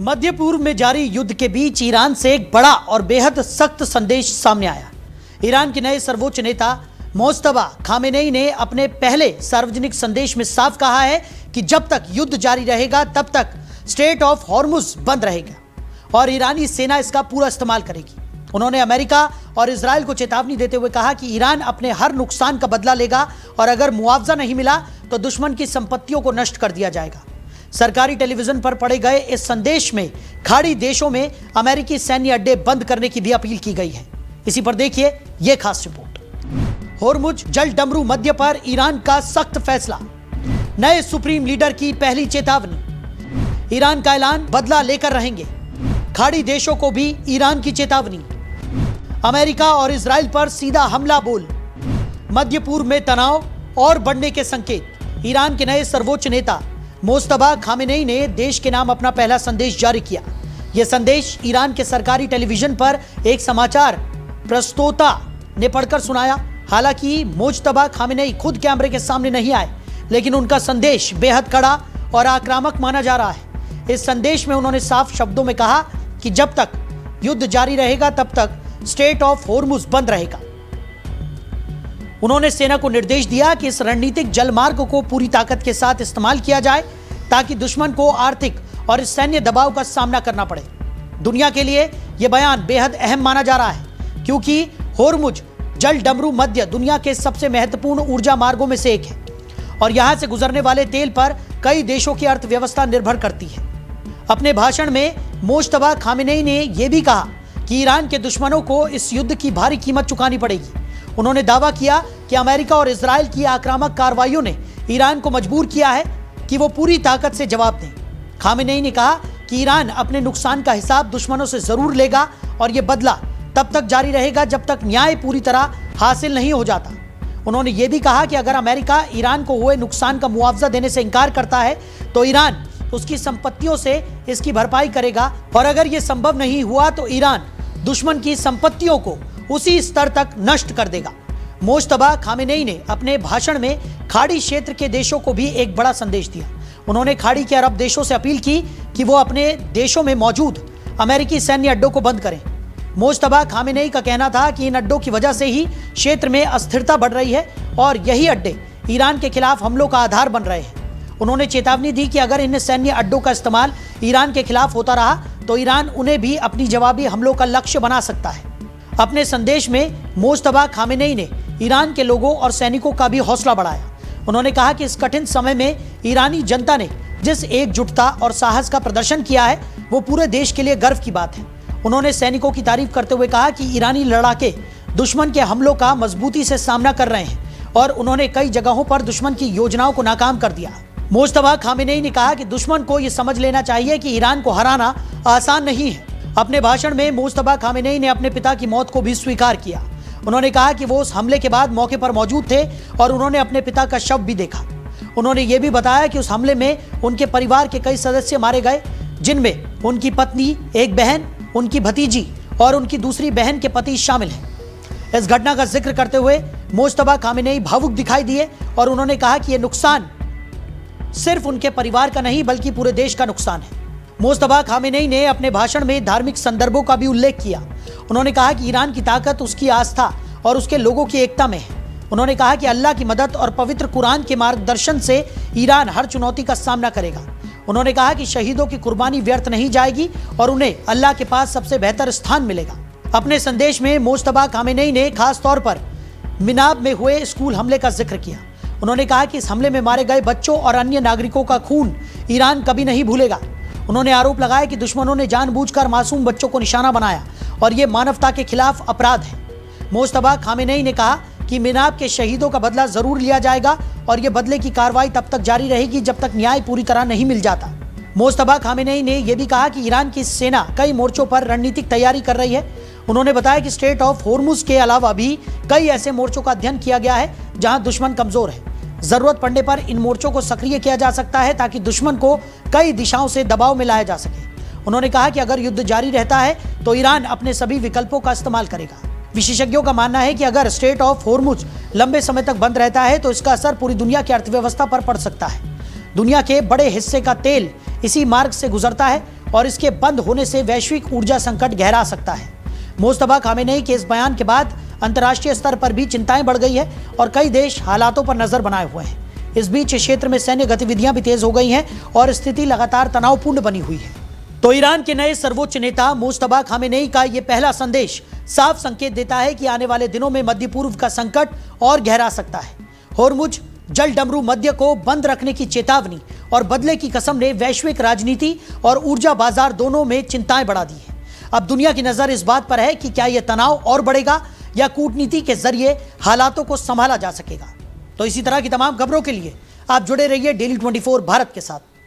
मध्य पूर्व में जारी युद्ध के बीच ईरान से एक बड़ा और बेहद सख्त संदेश सामने आया। ईरान के नए सर्वोच्च नेता मोज्तबा खामेनेई ने अपने पहले सार्वजनिक संदेश में साफ कहा है कि जब तक युद्ध जारी रहेगा तब तक स्ट्रेट ऑफ हॉर्मुज बंद रहेगा और ईरानी सेना इसका पूरा इस्तेमाल करेगी। उन्होंने अमेरिका और इजराइल को चेतावनी देते हुए कहा कि ईरान अपने हर नुकसान का बदला लेगा और अगर मुआवजा नहीं मिला तो दुश्मन की संपत्तियों को नष्ट कर दिया जाएगा। सरकारी टेलीविजन पर पढ़े गए इस संदेश में खाड़ी देशों में अमेरिकी सैन्य अड्डे बंद करने की भी अपील की गई है। इसी पर देखिए यह खास रिपोर्ट। होर्मुज जल डमरू मध्य पर ईरान का सख्त फैसला, नए सुप्रीम लीडर की पहली चेतावनी। ईरान का ऐलान, बदला लेकर रहेंगे। खाड़ी देशों को भी ईरान की चेतावनी। अमेरिका और इजराइल पर सीधा हमला बोल। मध्य पूर्व में तनाव और बढ़ने के संकेत। ईरान के नए सर्वोच्च नेता मोज्तबा खामेनेई ने देश के नाम अपना पहला संदेश जारी किया। यह संदेश ईरान के सरकारी टेलीविजन पर एक समाचार प्रस्तोता ने पढ़कर सुनाया। हालांकि मोज्तबा खामेनेई खुद कैमरे के सामने नहीं आए, लेकिन उनका संदेश बेहद कड़ा और आक्रामक माना जा रहा है। इस संदेश में उन्होंने साफ शब्दों में कहा कि जब तक युद्ध जारी रहेगा तब तक स्ट्रेट ऑफ हॉर्मुज बंद रहेगा। उन्होंने सेना को निर्देश दिया कि इस रणनीतिक जलमार्ग को पूरी ताकत के साथ इस्तेमाल किया जाए ताकि दुश्मन को आर्थिक और सैन्य दबाव का सामना करना पड़े। दुनिया के लिए यह बयान बेहद अहम माना जा रहा है क्योंकि होर्मुज जल डमरू मध्य दुनिया के सबसे महत्वपूर्ण ऊर्जा मार्गों में से एक है और यहां से गुजरने वाले तेल पर कई देशों की अर्थव्यवस्था निर्भर करती है। अपने भाषण में मोज्तबा खामेनेई ने यह भी कहा कि ईरान के दुश्मनों को इस युद्ध की भारी कीमत चुकानी पड़ेगी। उन्होंने दावा किया कि अमेरिका और इजराइल की आक्रामक कार्रवाइयों ने ईरान को मजबूर किया है कि वो पूरी ताकत से जवाब दें। खामेनेई ने कहा कि ईरान अपने नुकसान का हिसाब दुश्मनों से जरूर लेगा और ये बदला तब तक जारी रहेगा जब तक न्याय पूरी तरह हासिल नहीं हो जाता। उन्होंने ये भी कहा कि अगर अमेरिका ईरान को हुए नुकसान का मुआवजा देने से इनकार करता है तो ईरान उसकी संपत्तियों से इसकी भरपाई करेगा और अगर ये संभव नहीं हुआ तो ईरान दुश्मन की संपत्तियों को उसी स्तर तक नष्ट कर देगा। मोज्तबा खामेनेई ने अपने भाषण में खाड़ी क्षेत्र के देशों को भी एक बड़ा संदेश दिया। उन्होंने खाड़ी के अरब देशों से अपील की कि वो अपने देशों में मौजूद अमेरिकी सैन्य अड्डों को बंद करें। मोज्तबा खामेनेई का कहना था कि इन अड्डों की वजह से ही क्षेत्र में अस्थिरता बढ़ रही है और यही अड्डे ईरान के खिलाफ हमलों का आधार बन रहे हैं। उन्होंने चेतावनी दी कि अगर इन सैन्य अड्डों का इस्तेमाल ईरान के खिलाफ होता रहा तो ईरान उन्हें भी अपनी जवाबी हमलों का लक्ष्य बना सकता है। अपने संदेश में मोज्तबा खामेनेई ने ईरान के लोगों और सैनिकों का भी हौसला बढ़ाया। उन्होंने कहा कि इस कठिन समय में ईरानी जनता ने जिस एकजुटता और साहस का प्रदर्शन किया है वो पूरे देश के लिए गर्व की बात है। उन्होंने सैनिकों की तारीफ करते हुए कहा कि ईरानी लड़ाके दुश्मन के हमलों का मजबूती से सामना कर रहे हैं और उन्होंने कई जगहों पर दुश्मन की योजनाओं को नाकाम कर दिया। मोज्तबा खामेनेई ने कहा कि दुश्मन को यह समझ लेना चाहिए कि ईरान को हराना आसान नहीं है। अपने भाषण में मोज्तबा खामेनेई ने अपने पिता की मौत को भी स्वीकार किया। उन्होंने कहा कि वो उस हमले के बाद मौके पर मौजूद थे और उन्होंने अपने पिता का शव भी देखा। उन्होंने ये भी बताया कि उस हमले में उनके परिवार के कई सदस्य मारे गए, जिनमें उनकी पत्नी, एक बहन, उनकी भतीजी और उनकी दूसरी बहन के पति शामिल हैं। इस घटना का जिक्र करते हुए मोज्तबा खामेनेई भावुक दिखाई दिए और उन्होंने कहा कि यह नुकसान सिर्फ उनके परिवार का नहीं बल्कि पूरे देश का नुकसान है। मोज्तबा खामेनेई ने अपने भाषण में धार्मिक संदर्भों का भी उल्लेख किया। उन्होंने कहा कि ईरान की ताकत उसकी आस्था और उसके लोगों की एकता में है। उन्होंने कहा कि अल्लाह की मदद और पवित्र कुरान के मार्गदर्शन से ईरान हर चुनौती का सामना करेगा। उन्होंने कहा कि शहीदों की कुर्बानी व्यर्थ नहीं जाएगी और उन्हें अल्लाह के पास सबसे बेहतर स्थान मिलेगा। अपने संदेश में मोज्तबा खामेनेई ने खास तौर पर मिनाब में हुए स्कूल हमले का जिक्र किया। उन्होंने कहा कि इस हमले में मारे गए बच्चों और अन्य नागरिकों का खून ईरान कभी नहीं भूलेगा। उन्होंने आरोप लगाया कि दुश्मनों ने जानबूझकर मासूम बच्चों को निशाना बनाया और ये मानवता के खिलाफ अपराध है। मोज्तबा खामेनेई ने कहा कि मिनाब के शहीदों का बदला जरूर लिया जाएगा और ये बदले की कार्रवाई तब तक जारी रहेगी जब तक न्याय पूरी तरह नहीं मिल जाता। मोज्तबा खामेनेई ने यह भी कहा कि ईरान की सेना कई मोर्चों पर रणनीतिक तैयारी कर रही है। उन्होंने बताया कि स्ट्रेट ऑफ हॉर्मुज के अलावा भी कई ऐसे मोर्चों का अध्ययन किया गया है जहां दुश्मन कमजोर है। जरूरत पड़ने पर इन मोर्चों को सक्रिय किया जा सकता है ताकि दुश्मन को कई दिशाओं से दबाव में लाया जा सके। उन्होंने कहा कि अगर युद्ध जारी रहता है तो ईरान अपने सभी विकल्पों का इस्तेमाल करेगा। विशेषज्ञों का मानना है कि अगर स्ट्रेट ऑफ हॉर्मुज लंबे समय तक बंद रहता है तो इसका असर पूरी दुनिया की अर्थव्यवस्था पर पड़ सकता है। दुनिया के बड़े हिस्से का तेल इसी मार्ग से गुजरता है और इसके बंद होने से वैश्विक ऊर्जा संकट गहरा सकता है। मुस्तफा खामेनेई के इस बयान के बाद अंतर्राष्ट्रीय स्तर पर भी चिंताएं बढ़ गई है और कई देश हालातों पर नजर बनाए हुए हैं। इस बीच क्षेत्र में सैन्य गतिविधियां भी तेज हो गई हैं और स्थिति लगातार तनावपूर्ण बनी हुई है। तो ईरान के नए सर्वोच्च नेता मुस्तफा खामेनेई का यह पहला संदेश साफ संकेत देता है कि आने वाले दिनों में मध्य पूर्व का संकट और गहरा सकता है। होर्मुज जल डमरू मध्य को बंद रखने की चेतावनी और बदले की कसम ने वैश्विक राजनीति और ऊर्जा बाजार दोनों में चिंताएं बढ़ा दी है। अब दुनिया की नजर इस बात पर है कि क्या यह तनाव और बढ़ेगा या कूटनीति के जरिए हालातों को संभाला जा सकेगा। तो इसी तरह की तमाम खबरों के लिए आप जुड़े रहिए डेली 24 भारत के साथ।